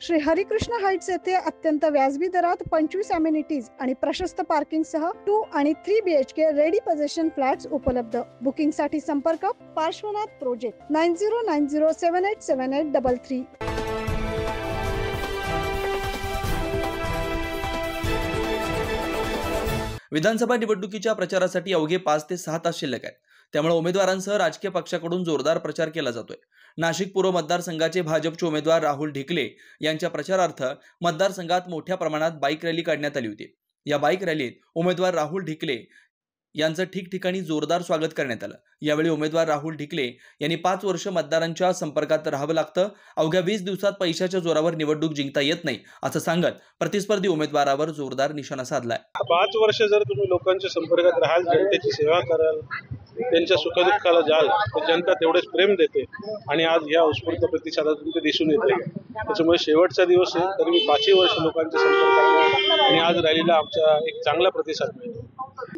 Shri Harikrishna Heights येथे अत्यंत व्याजबी दरात 25 अमेनिटीज आणि प्रशस्त पार्किंग सह 2 आणि 3 BHK रेडी पोझिशन फ्लॅट्स उपलब्ध। बुकिंग साठी संपर्क पार्श्वनाथ प्रोजेक्ट 9090787833। विधानसभा निवडणुकीच्या प्रचारासाठी अवघे 5 ते 6 तास शिल्लक आहेत। त्यामुळे उमेदवारांसह राजकीय पक्षाकडून जोरदार प्रचार केला जातोय। नाशिक पूर्व मतदारसंघाचे भाजपचे उमेदवार राहुल ढिकले यांच्या प्रचारार्थ मतदारसंघात मोठ्या प्रमाणात बाईक रॅली काढण्यात आली होती। या बाईक रॅलीत उमेदवार राहुल ढिकले यांचं ठिकठिकाणी जोरदार स्वागत करण्यात आलं। यावेळी उमेदवार राहुल ढिकले यांनी 5 वर्ष मतदारांच्या संपर्कात राहावं लागतं, अवघ्या 20 दिवसात पैशाच्या जोरावर निवडणूक जिंकता येत नाही असं सांगत प्रतिस्पर्धी उमेदवारावर जोरदार निशाणा साधलाय। 5 वर्ष जर तुम्ही लोकांच्या संपर्कात राहाल, जनतेची सेवा कराल, त्यांच्या सुखदुःखाला जाल, तर जनता तेवढेच प्रेम देते आणि आज या उत्स्फूर्त प्रतिसादातून ते दिसून येते। त्याच्यामुळे शेवटचा दिवस आहे तरी मी 5 वर्ष लोकांच्या संपर्कात आणि आज रॅलीला आमचा एक चांगला प्रतिसाद मिळतो।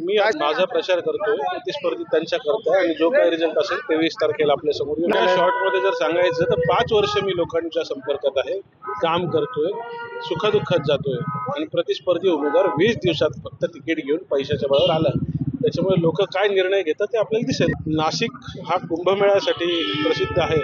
मी आज माझा प्रचार करतोय, प्रतिस्पर्धी त्यांच्या करताय आणि जो काही रिझल्ट असेल 23 तारखेला आपल्या समोर येईल। शॉर्टमध्ये जर सांगायचं तर 5 वर्ष मी लोकांच्या संपर्कात आहे, काम करतोय, सुखदुःखात जातोय आणि प्रतिस्पर्धी उमेदवार 20 दिवसात फक्त तिकीट घेऊन पैशाच्या बळावर आलाय। त्याच्यामुळे लोक काय निर्णय घेतात ते आपल्याला दिसेल। नाशिक हा कुंभमेळ्यासाठी प्रसिद्ध आहे।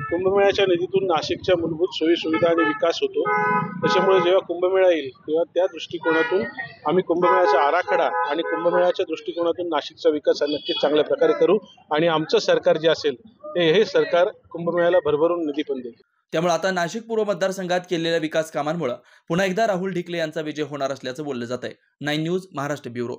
कुंभमेळ्याच्या निधीतून नाशिकच्या मूलभूत सोयी सुविधा आणि विकास होतो। त्याच्यामुळे जेव्हा कुंभमेळा येईल तेव्हा त्या दृष्टिकोनातून आम्ही कुंभमेळ्याचा आराखडा आणि कुंभमेळ्याच्या दृष्टिकोनातून नाशिकचा विकास नक्कीच चांगल्या प्रकारे करू आणि आमचं सरकार जे असेल ते हे सरकार कुंभमेळ्याला भरभरून निधी पण देईल। त्यामुळे आता नाशिक पूर्व मतदारसंघात केलेल्या विकास कामांमुळे पुन्हा एकदा राहुल ढिकले यांचा विजय होणार असल्याचं बोललं जात आहे। 9 न्यूज महाराष्ट्र ब्युरो।